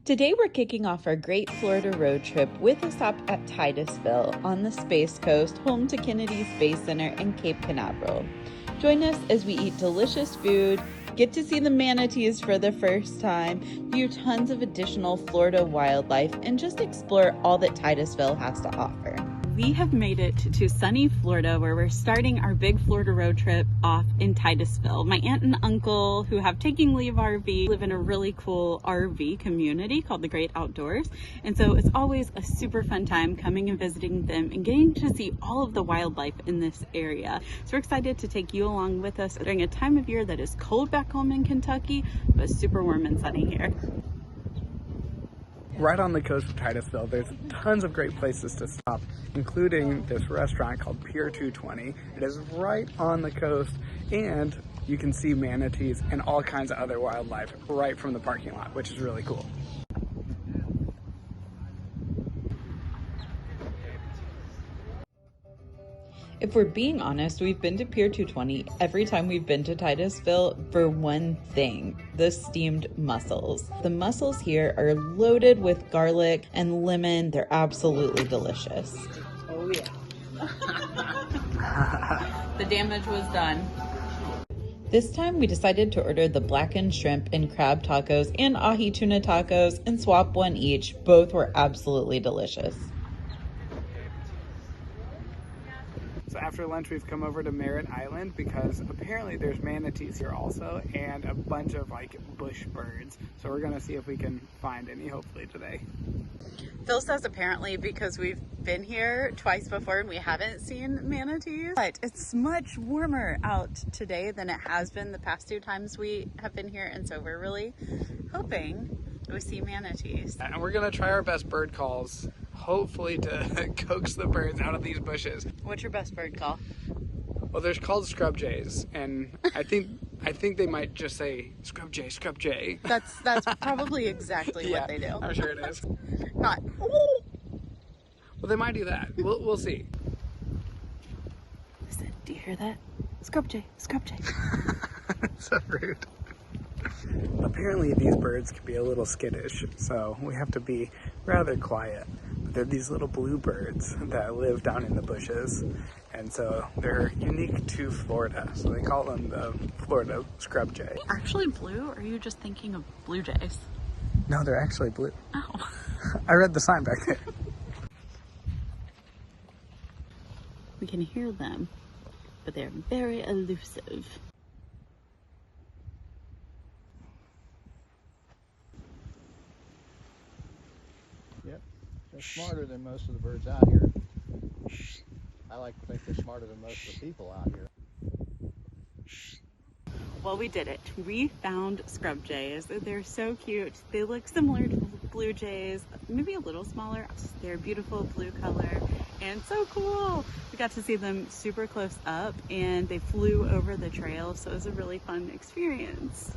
Today we're kicking off our great Florida road trip with a stop at Titusville on the Space Coast, home to Kennedy Space Center and Cape Canaveral. Join us as we eat delicious food, get to see the manatees for the first time, view tons of additional Florida wildlife, and just explore all that Titusville has to offer. We have made it to sunny Florida, where we're starting our big Florida road trip off in Titusville. My aunt and uncle, who have Taking Leave RV, live in a really cool RV community called the Great Outdoors. And so it's always a super fun time coming and visiting them and getting to see all of the wildlife in this area. So we're excited to take you along with us during a time of year that is cold back home in Kentucky, but super warm and sunny here. Right on the coast of Titusville, there's tons of great places to stop, including this restaurant called Pier 220. It is right on the coast, and you can see manatees and all kinds of other wildlife right from the parking lot, which is really cool. If we're being honest, we've been to Pier 220 every time we've been to Titusville for one thing: the steamed mussels. The mussels here are loaded with garlic and lemon. They're absolutely delicious. Oh yeah. The damage was done. This time we decided to order the blackened shrimp and crab tacos and ahi tuna tacos and swap one each. Both were absolutely delicious. So after lunch, we've come over to Merritt Island because apparently there's manatees here also, and a bunch of bush birds. So we're gonna see if we can find any hopefully today. Phil says apparently because we've been here twice before and we haven't seen manatees, but it's much warmer out today than it has been the past two times we have been here, and so we're really hoping we see manatees. And we're gonna try our best bird calls, hopefully to coax the birds out of these bushes. What's your best bird call? Well, there's called scrubjays, and I think they might just say scrubjay, scrubjay. That's probably exactly Yeah, what they do. I'm sure it is. Not. Well, they might do that. We'll see. Listen, do you hear that? Scrubjay, scrubjay. So rude. Apparently these birds can be a little skittish, so we have to be rather quiet. But they're these little blue birds that live down in the bushes, and so they're unique to Florida, so they call them the Florida scrubjay. Actually blue, or are you just thinking of blue jays? No, they're actually blue. Oh. I read the sign back there. We can hear them, but they're very elusive. Yep, they're smarter than most of the birds out here. I like to think they're smarter than most of the people out here. Well, we did it. We found scrubjays. They're so cute. They look similar to blue jays, maybe a little smaller. They're beautiful blue color and so cool. We got to see them super close up, and they flew over the trail, so it was a really fun experience.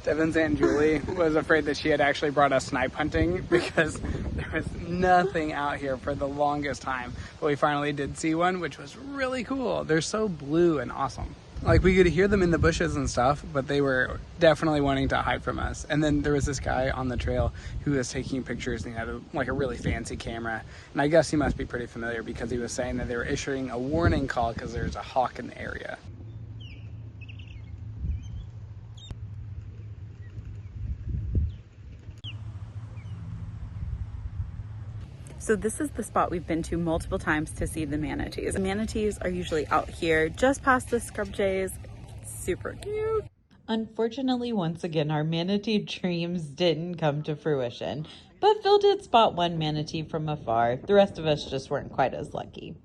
Devin's Aunt Julie was afraid that she had actually brought us snipe hunting because there was nothing out here for the longest time. But we finally did see one, which was really cool. They're so blue and awesome. We could hear them in the bushes and stuff, but they were definitely wanting to hide from us. And then there was this guy on the trail who was taking pictures, and he had a really fancy camera. And I guess he must be pretty familiar because he was saying that they were issuing a warning call because there's a hawk in the area. So this is the spot we've been to multiple times to see the manatees. The manatees are usually out here just past the scrubjays. Super cute. Unfortunately, once again, our manatee dreams didn't come to fruition, but Phil did spot one manatee from afar. The rest of us just weren't quite as lucky.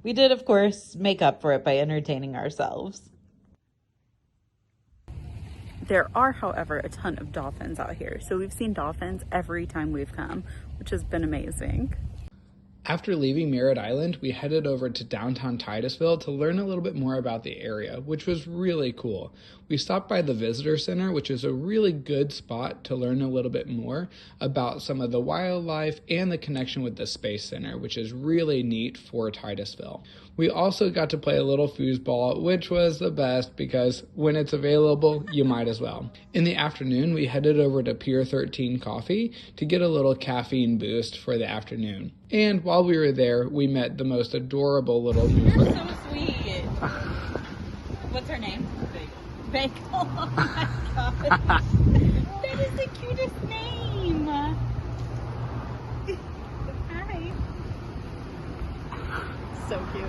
We did, of course, make up for it by entertaining ourselves. There are, however, a ton of dolphins out here. So we've seen dolphins every time we've come, which has been amazing. After leaving Merritt Island, we headed over to downtown Titusville to learn a little bit more about the area, which was really cool. we stopped by the visitor center, which is a really good spot to learn a little bit more about some of the wildlife and the connection with the Space Center, which is really neat for Titusville. We also got to play a little foosball, which was the best because when it's available, you might as well. In the afternoon, we headed over to Pier 13 Coffee to get a little caffeine boost for the afternoon. And while we were there, we met the most adorable little new friend. So sweet. What's her name? Bagel. Oh my gosh. That is the cutest name. Hi. So cute.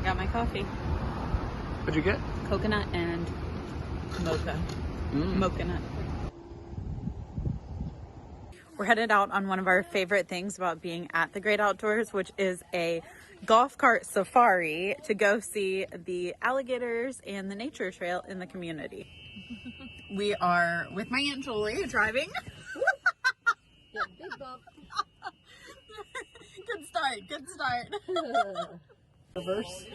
Got my coffee. What'd you get? Coconut and mocha. Mocha nut. We're headed out on one of our favorite things about being at the Great Outdoors, which is a golf cart safari to go see the alligators and the nature trail in the community. We are with my Aunt Julie driving. Yeah, big bump. Good start, good start. Reverse.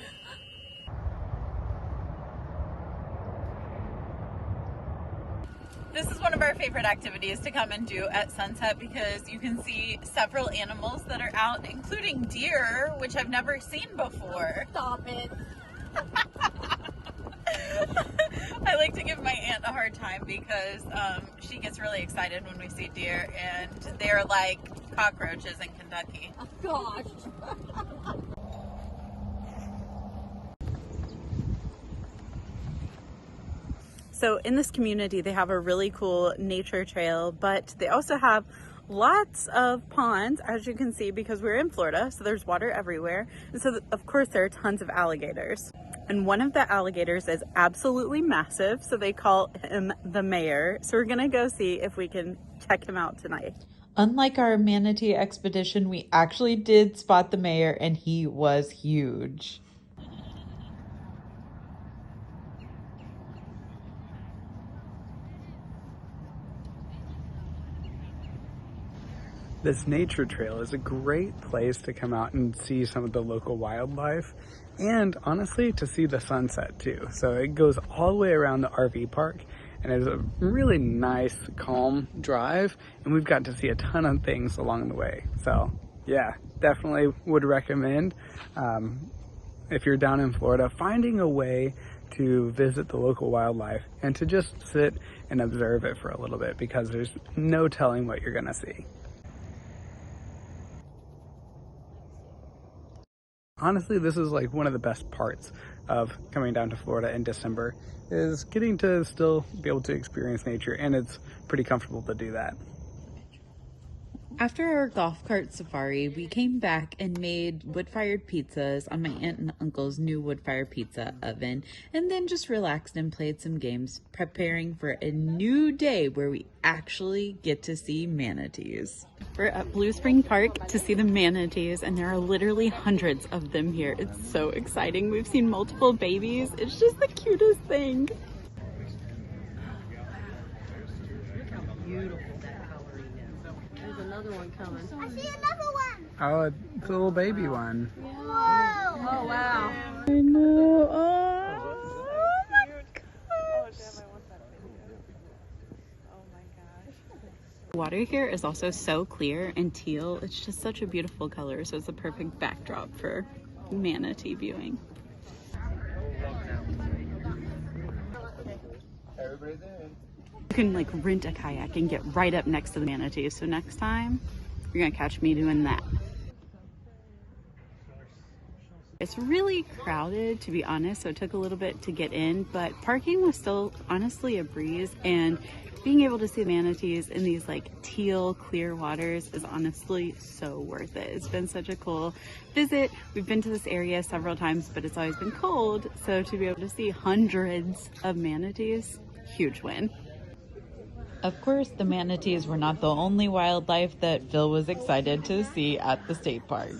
This is one of our favorite activities to come and do at sunset because you can see several animals that are out, including deer, which I've never seen before. Stop it. I like to give my aunt a hard time because she gets really excited when we see deer, and they're like cockroaches in Kentucky. Oh, gosh. So in this community, they have a really cool nature trail, but they also have lots of ponds, as you can see, because we're in Florida, so there's water everywhere. And so of course there are tons of alligators. And one of the alligators is absolutely massive, so they call him the mayor. So we're gonna go see if we can check him out tonight. Unlike our manatee expedition, we actually did spot the mayor, and he was huge. This nature trail is a great place to come out and see some of the local wildlife and honestly to see the sunset too. So it goes all the way around the RV park and it's a really nice calm drive, and we've got to see a ton of things along the way. So yeah, definitely would recommend if you're down in Florida, finding a way to visit the local wildlife and to just sit and observe it for a little bit, because there's no telling what you're gonna see. Honestly, this is like one of the best parts of coming down to Florida in December, is getting to still be able to experience nature, and it's pretty comfortable to do that. After our golf cart safari, we came back and made wood-fired pizzas on my aunt and uncle's new wood-fired pizza oven, and then just relaxed and played some games, preparing for a new day where we actually get to see manatees. We're at Blue Spring Park to see the manatees, and there are literally hundreds of them here. It's so exciting. We've seen multiple babies. It's just the cutest thing. Beautiful that coloring is. There's another one coming. I see another one. Oh, it's a little baby one. Whoa. Oh, wow. I know. Oh my gosh. Water here is also so clear and teal. It's just such a beautiful color, so it's a perfect backdrop for manatee viewing. Everybody's in. You can like rent a kayak and get right up next to the manatees. So next time, you're gonna catch me doing that. It's really crowded, to be honest, so it took a little bit to get in, but parking was still honestly a breeze, and being able to see the manatees in these like teal clear waters is honestly so worth it. It's been such a cool visit. We've been to this area several times, but it's always been cold, so to be able to see hundreds of manatees, huge win. Of course, the manatees were not the only wildlife that Phil was excited to see at the state park.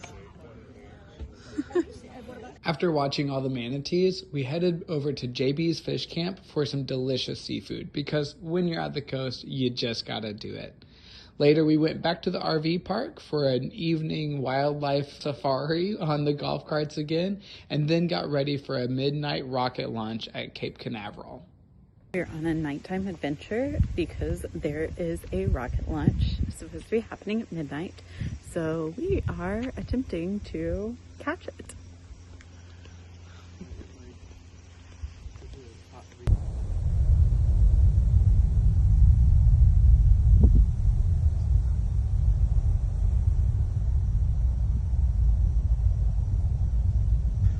After watching all the manatees, we headed over to JB's Fish Camp for some delicious seafood, because when you're at the coast, you just gotta do it. Later, we went back to the RV park for an evening wildlife safari on the golf carts again, and then got ready for a midnight rocket launch at Cape Canaveral. We're on a nighttime adventure because there is a rocket launch supposed to be happening at midnight. So we are attempting to catch it.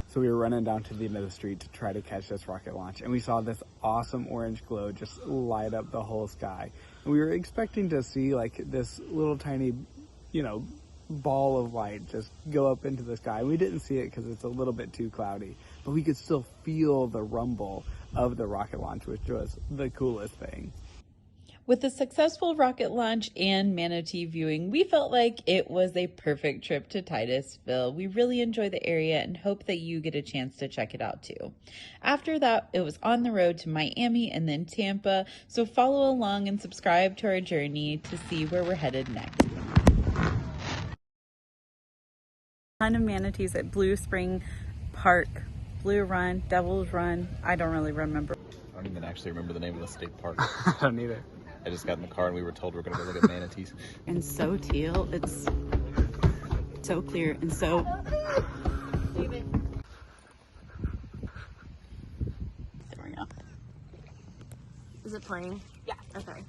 So we were running down to the end of the street to try to catch this rocket launch, and we saw this awesome orange glow just light up the whole sky. And we were expecting to see like this little tiny, ball of light just go up into the sky. We didn't see it because it's a little bit too cloudy, but we could still feel the rumble of the rocket launch, which was the coolest thing. With a successful rocket launch and manatee viewing, we felt like it was a perfect trip to Titusville. We really enjoy the area and hope that you get a chance to check it out too. After that, it was on the road to Miami and then Tampa, so follow along and subscribe to our journey to see where we're headed next. Ton of manatees at Blue Spring Park, Blue Run, Devil's Run. I don't really remember. I don't even actually remember the name of the state park. I don't either. I just got in the car and we were told we're going to go look at manatees. And so teal, it's so clear and so... There we go. Is it playing? Yeah. Okay.